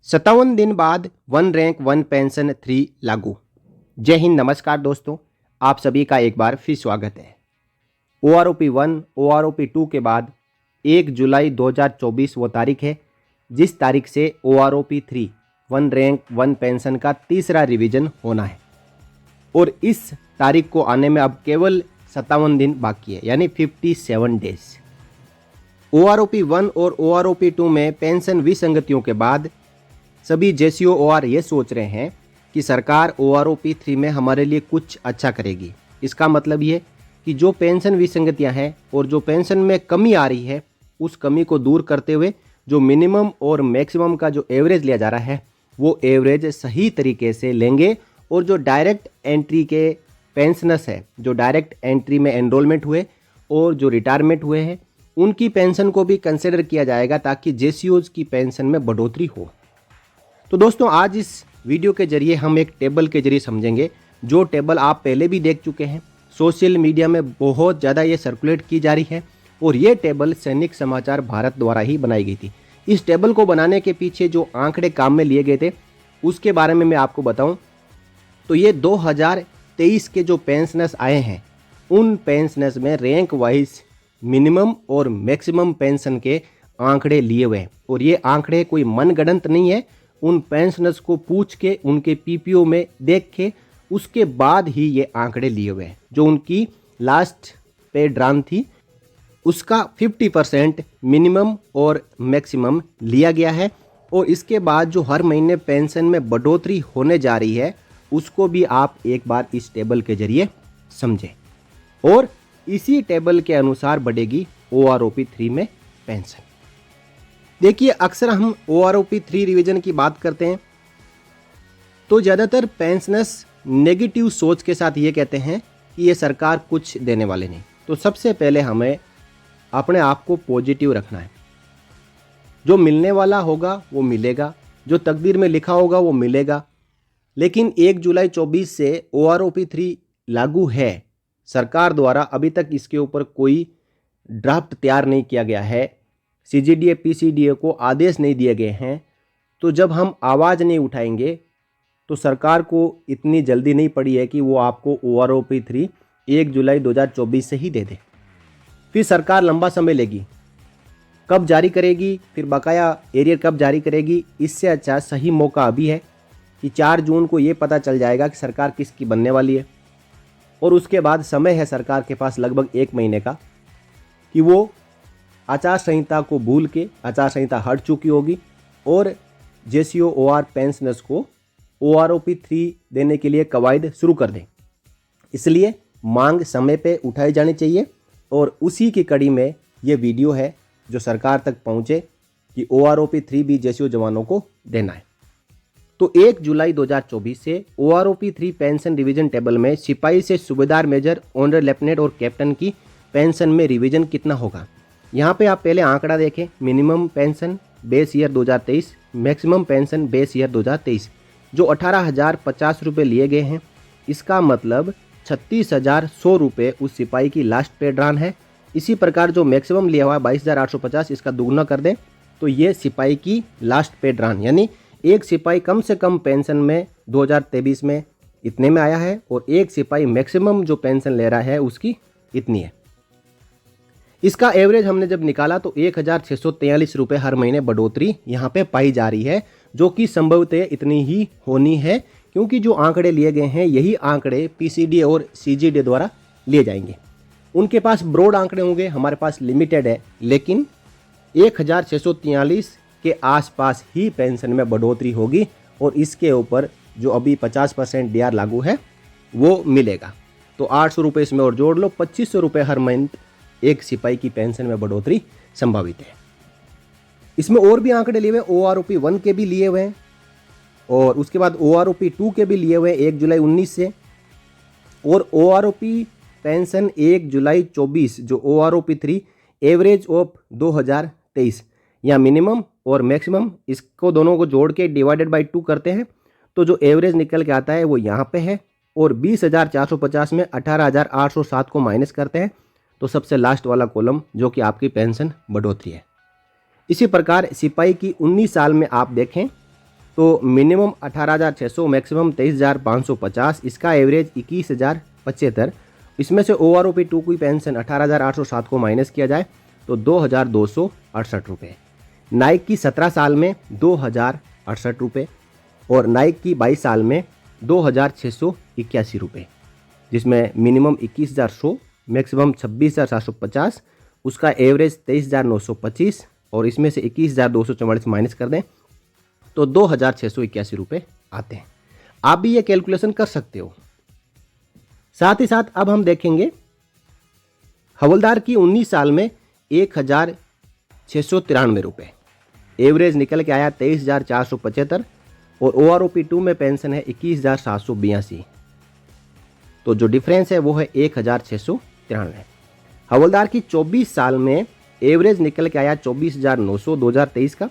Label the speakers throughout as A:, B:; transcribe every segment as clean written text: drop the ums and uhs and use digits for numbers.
A: 57 दिन बाद one rank one pension 3 लागू। जय हिंद, नमस्कार दोस्तों, आप सभी का एक बार फिर स्वागत है। OROP 1 OROP 2 के बाद 1 जुलाई 2024 वो तारीख है जिस तारीख से OROP 3 one rank one pension का तीसरा रिवीजन होना है और इस तारीख को आने में अब केवल 57 दिन बाकी है, यानी 57 डेज। OROP 1 और OROP 2 में पेंशन विसंगतियों के बाद सभी JCOR ये सोच रहे हैं कि सरकार OROP 3 में हमारे लिए कुछ अच्छा करेगी। इसका मतलब ये कि जो पेंशन विसंगतियां हैं और जो पेंशन में कमी आ रही है उस कमी को दूर करते हुए जो मिनिमम और मैक्सिमम का जो एवरेज लिया जा रहा है वो एवरेज सही तरीके से लेंगे और जो डायरेक्ट एंट्री के पेंशनर्स है, जो डायरेक्ट एंट्री में एनरोलमेंट हुए और जो रिटायरमेंट हुए हैं उनकी पेंशन को भी कंसिडर किया जाएगा ताकि JCOs की पेंशन में बढ़ोतरी हो। तो दोस्तों, आज इस वीडियो के जरिए हम एक टेबल के जरिए समझेंगे जो टेबल आप पहले भी देख चुके हैं। सोशल मीडिया में बहुत ज़्यादा ये सर्कुलेट की जा रही है और ये टेबल सैनिक समाचार भारत द्वारा ही बनाई गई थी। इस टेबल को बनाने के पीछे जो आंकड़े काम में लिए गए थे उसके बारे में मैं आपको बताऊं तो ये 2023 के जो पेंशनर्स आए हैं उन पेंशनर्स में रैंक वाइज मिनिमम और मैक्सिमम पेंशन के आंकड़े लिए हुए हैं और ये आंकड़े कोई मनगढ़ंत नहीं है। उन पेंशनर्स को पूछ के उनके PPO में देख के उसके बाद ही ये आंकड़े लिए हुए हैं। जो उनकी लास्ट पे ड्रान थी उसका 50% मिनिमम और मैक्सिमम लिया गया है और इसके बाद जो हर महीने पेंशन में बढ़ोतरी होने जा रही है उसको भी आप एक बार इस टेबल के जरिए समझें और इसी टेबल के अनुसार बढ़ेगी OROP 3 में पेंशन। देखिए, अक्सर हम OROP 3 रिवीजन की बात करते हैं तो ज़्यादातर पेंशनर्स नेगेटिव सोच के साथ ये कहते हैं कि ये सरकार कुछ देने वाले नहीं। तो सबसे पहले हमें अपने आप को पॉजिटिव रखना है। जो मिलने वाला होगा वो मिलेगा, जो तकदीर में लिखा होगा वो मिलेगा। लेकिन 1 जुलाई 24 से OROP 3 लागू है। सरकार द्वारा अभी तक इसके ऊपर कोई ड्राफ्ट तैयार नहीं किया गया है। CGDA PCDA को आदेश नहीं दिए गए हैं। तो जब हम आवाज़ नहीं उठाएंगे तो सरकार को इतनी जल्दी नहीं पड़ी है कि वो आपको OROP 3 1 जुलाई 2024 से ही दे दे। फिर सरकार लंबा समय लेगी, कब जारी करेगी, फिर बकाया एरियर कब जारी करेगी। इससे अच्छा सही मौका अभी है कि 4 जून को ये पता चल जाएगा कि सरकार किसकी बनने वाली है और उसके बाद समय है सरकार के पास लगभग 1 महीने का कि वो आचार संहिता को भूल के, आचार संहिता हट चुकी होगी और JCOR पेंशनर्स को OROP 3 देने के लिए कवायद शुरू कर दें। इसलिए मांग समय पे उठाई जानी चाहिए और उसी की कड़ी में ये वीडियो है जो सरकार तक पहुँचे कि OROP 3 भी JCO जवानों को देना है। तो 1 जुलाई 2024 से OROP 3 पेंशन रिवीजन टेबल में सिपाही से सूबेदार, मेजर, ऑनर लेफ्टिनेंट और कैप्टन की पेंशन में रिवीजन कितना होगा। यहाँ पे आप पहले आंकड़ा देखें। Minimum pension base year 2023, maximum pension base year 2023 जो 18,050 रुपये लिए गए हैं। इसका मतलब 36,100 रुपये उस सिपाही की लास्ट पे ड्रान है। इसी प्रकार जो मैक्सिमम लिया हुआ है 22,850, इसका दुगना कर दें तो ये सिपाही की लास्ट पे ड्रान, यानी एक सिपाही कम से कम पेंशन में 2023 में इतने में आया है और एक सिपाही मैक्सिमम जो पेंशन ले रहा है उसकी इतनी है। इसका एवरेज हमने जब निकाला तो 1,643 रुपये हर महीने बढ़ोतरी यहाँ पे पाई जा रही है, जो कि संभवतः इतनी ही होनी है क्योंकि जो आंकड़े लिए गए हैं यही आंकड़े PCDA और CGDA द्वारा लिए जाएंगे। उनके पास ब्रॉड आंकड़े होंगे, हमारे पास लिमिटेड है, लेकिन 1,643 के आसपास ही पेंशन में बढ़ोतरी होगी और इसके ऊपर जो अभी 50% DR लागू है वो मिलेगा। तो 800 रुपये इसमें और जोड़ लो, 2500 रुपये हर मंथ एक सिपाही की पेंशन में बढ़ोतरी संभावित है। इसमें और भी आंकड़े लिए हुए, OROP 1 के भी लिए हुए हैं और उसके बाद OROP 2 के भी लिए हुए 1 जुलाई 19 से और OROP पेंशन 1 जुलाई 24 जो OROP 3 एवरेज ऑफ 2023 या मिनिमम और मैक्सिमम, इसको दोनों को जोड़ के डिवाइडेड बाई 2 करते हैं तो जो एवरेज निकल के आता है वो यहाँ पे है और 20,450 में 18,807 को माइनस करते हैं तो सबसे लास्ट वाला कॉलम जो कि आपकी पेंशन बढ़ोतरी है। इसी प्रकार सिपाही की 19 साल में आप देखें तो मिनिमम 18,600, मैक्सिमम 23,550, इसका एवरेज 21,075। इसमें से OROP 2 की पेंशन 18,807 को माइनस किया जाए तो 2,268 रुपये। नाइक की 17 साल में 2,068 रुपये और नाइक की 22 साल में 2,681 रुपये, जिसमें मिनिमम 21,100, मैक्सिमम 26,750, उसका एवरेज 23,925 और इसमें से 21,244 माइनस कर दें तो 2,681 रुपये आते हैं। आप भी ये कैलकुलेशन कर सकते हो। साथ ही साथ अब हम देखेंगे हवलदार की 19 साल में 1,693 रुपये, एवरेज निकल के आया 23,475 और OROP 2 में पेंशन है 21,782, तो जो डिफरेंस है वो है 1,693। हवलदार की 24 साल में एवरेज निकल के आया 24,900 2023 का,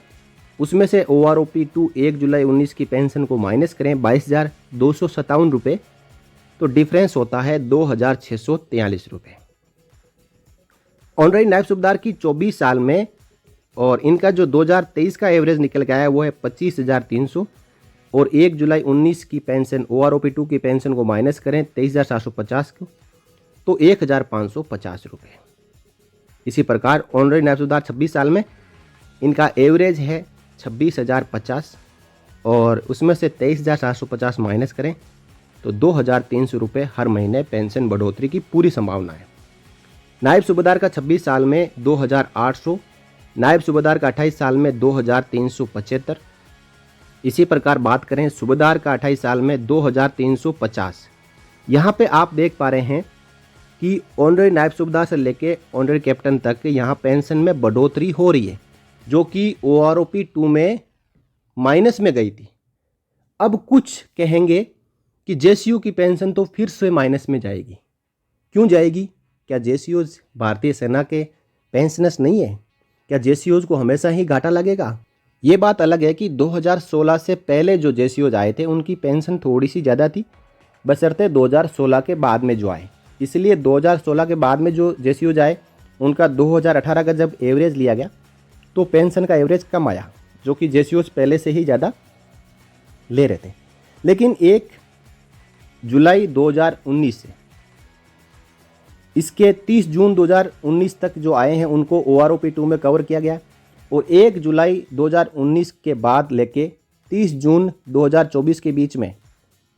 A: उसमें से OROP 2 1 जुलाई 19 की पेंशन को माइनस करें 22,257 रुपये, तो डिफरेंस होता है 2,643 रुपये। ऑनरेरी नायब सूबेदार की 24 साल में और इनका जो 2023 का एवरेज निकल के आया वो है 25,300 और 1 जुलाई 19 की पेंशन OROP 2 की पेंशन को माइनस करें 23,750 को, तो 1,550 रुपये। इसी प्रकार ऑनरेरी नायब सूबेदार 26 साल में इनका एवरेज है 26,050 और उसमें से 23,750 माइनस करें तो 2,300 रुपये हर महीने पेंशन बढ़ोतरी की पूरी संभावना है। नायब सूबेदार का 26 साल में 2,800, नायब सूबेदार का 28 साल में 2,375। इसी प्रकार बात करें सूबेदार का 28 साल में 2,350। यहाँ पे आप देख पा रहे हैं कि ऑनरेरी नायब सूबेदार से लेके ऑनरेरी कैप्टन तक यहाँ पेंशन में बढ़ोतरी हो रही है, जो कि OROP 2 में माइनस में गई थी। अब कुछ कहेंगे कि JCO की पेंशन तो फिर से माइनस में जाएगी। क्यों जाएगी? क्या JCOs भारतीय सेना के पेंशनर्स नहीं है? क्या JCOs को हमेशा ही घाटा लगेगा? ये बात अलग है कि 2016 से पहले जो JCOs आए थे उनकी पेंशन थोड़ी सी ज़्यादा थी, बशर्ते 2016 के बाद में जो आए। इसलिए 2016 के बाद में जो JCOs आए उनका 2018 का जब एवरेज लिया गया तो पेंशन का एवरेज कम आया, जो कि JCOs पहले से ही ज़्यादा ले रहे थे। लेकिन 1 जुलाई 2019 से इसके 30 जून 2019 तक जो आए हैं उनको OROP 2 में कवर किया गया और 1 जुलाई 2019 के बाद लेके 30 जून 2024 के बीच में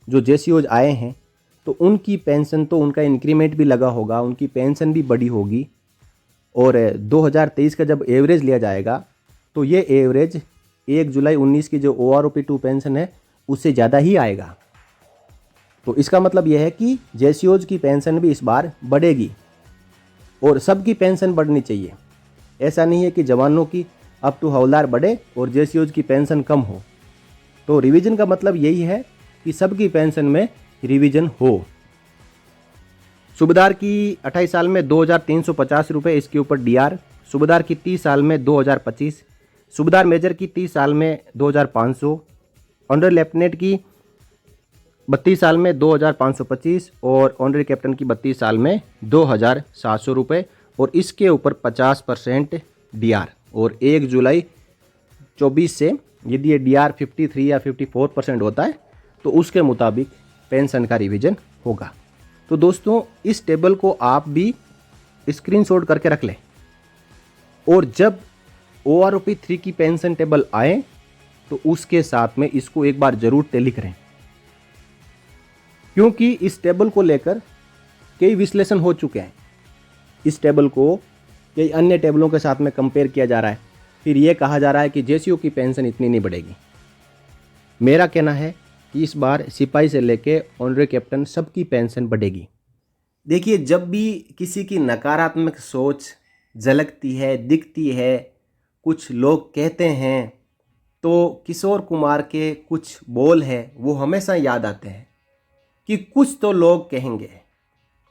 A: जो JCOs आए हैं तो उनकी पेंशन तो उनका इंक्रीमेंट भी लगा होगा, उनकी पेंशन भी बढ़ी होगी और 2023 का जब एवरेज लिया जाएगा तो ये एवरेज 1 जुलाई 19 की जो OROP 2 पेंशन है उससे ज़्यादा ही आएगा। तो इसका मतलब यह है कि JCOs की पेंशन भी इस बार बढ़ेगी और सबकी पेंशन बढ़नी चाहिए। ऐसा नहीं है कि जवानों की अप टू हवलदार बढ़े और JCOs की पेंशन कम हो। तो रिवीजन का मतलब यही है कि सबकी पेंशन में रिवीजन हो। सूबेदार की 28 साल में 2,350 रुपये, इसके ऊपर DR। सूबेदार की 30 साल में 2,025। सूबेदार मेजर की 30 साल में 2,500। ऑनरेरी लेफ्टिनेंट की 32 साल में 2,525 और ऑनरेरी कैप्टन की 32 साल में 2,700 रुपये और इसके ऊपर 50% DR। और 1 जुलाई 24 से यदि ये DR 53 या 54% होता है तो उसके मुताबिक पेंशन का रिवीजन होगा। तो दोस्तों इस टेबल को आप भी स्क्रीनशॉट करके रख लें और जब OROP 3 की पेंशन टेबल आए तो उसके साथ में इसको एक बार जरूर टैली करें, क्योंकि इस टेबल को लेकर कई विश्लेषण हो चुके हैं। इस टेबल को कई अन्य टेबलों के साथ में कंपेयर किया जा रहा है, फिर ये कहा जा रहा है कि JCO की पेंशन इतनी नहीं बढ़ेगी। मेरा कहना है कि इस बार सिपाही से लेके ऑनरेरी कैप्टन सबकी पेंशन बढ़ेगी। देखिए, जब भी किसी की नकारात्मक सोच झलकती है, दिखती है, कुछ लोग कहते हैं, तो किशोर कुमार के कुछ बोल हैं वो हमेशा याद आते हैं कि कुछ तो लोग कहेंगे,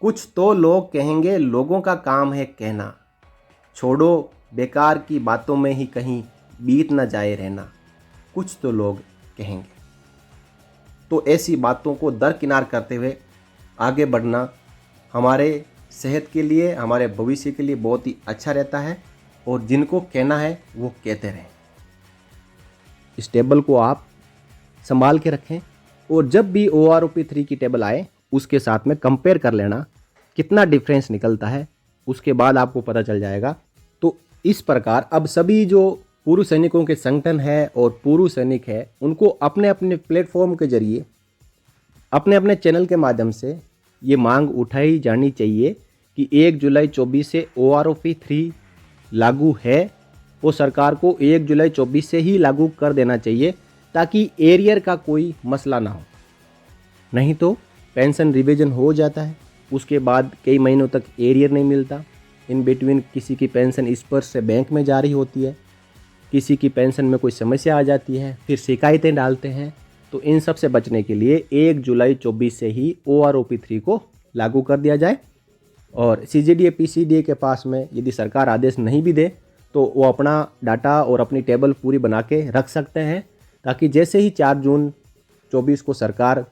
A: कुछ तो लोग कहेंगे, लोगों का काम है कहना, छोड़ो बेकार की बातों में ही कहीं बीत ना जाए रहना, कुछ तो लोग कहेंगे। तो ऐसी बातों को दरकिनार करते हुए आगे बढ़ना हमारे सेहत के लिए, हमारे भविष्य के लिए बहुत ही अच्छा रहता है और जिनको कहना है वो कहते रहें। इस टेबल को आप संभाल के रखें और जब भी OROP3 की टेबल आए उसके साथ में कंपेयर कर लेना कितना डिफरेंस निकलता है, उसके बाद आपको पता चल जाएगा। तो इस प्रकार अब सभी जो पूर्व सैनिकों के संगठन है और पूर्व सैनिक है उनको अपने अपने प्लेटफॉर्म के जरिए अपने अपने चैनल के माध्यम से ये मांग उठाई जानी चाहिए कि 1 जुलाई 24 से OROP3 लागू है और सरकार को 1 जुलाई 24 से ही लागू कर देना चाहिए ताकि एरियर का कोई मसला ना हो। नहीं तो पेंशन रिवीजन हो जाता है, उसके बाद कई महीनों तक एरियर नहीं मिलता, इन बिटवीन किसी की पेंशन स्पर्श से बैंक में जारी होती है, किसी की पेंशन में कोई समस्या आ जाती है, फिर शिकायतें डालते हैं। तो इन सब से बचने के लिए 1 जुलाई 24 से ही OROP3 को लागू कर दिया जाए। और CGDA PCDA के पास में यदि सरकार आदेश नहीं भी दे तो वो अपना डाटा और अपनी टेबल पूरी बना के रख सकते हैं, ताकि जैसे ही 4 जून 24 को सरकार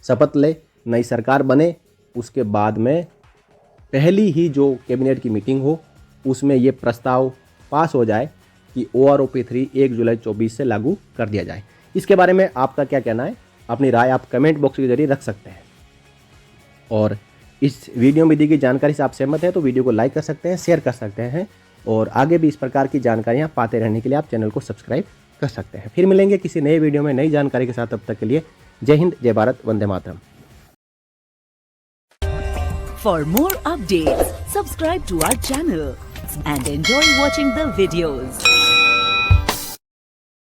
A: शपथ ले, नई सरकार बने, उसके बाद में पहली ही जो कैबिनेट की मीटिंग हो उसमें ये प्रस्ताव पास हो जाए कि OROP3 1 जुलाई 24 से लागू कर दिया जाए। इसके बारे में आपका क्या कहना है? अपनी राय आप कमेंट बॉक्स के जरिए रख सकते हैं। और इस वीडियो में दी गई जानकारी से आप सहमत हैं तो वीडियो को लाइक कर सकते हैं, शेयर कर सकते हैं और आगे भी इस प्रकार की जानकारियाँ पाते रहने के लिए आप चैनल को सब्सक्राइब कर सकते हैं। फिर मिलेंगे किसी नए वीडियो में नई जानकारी के साथ, तब तक के लिए जय हिंद, जय Bharat, Vande Mataram.
B: For more updates, subscribe to our channel and enjoy watching the videos.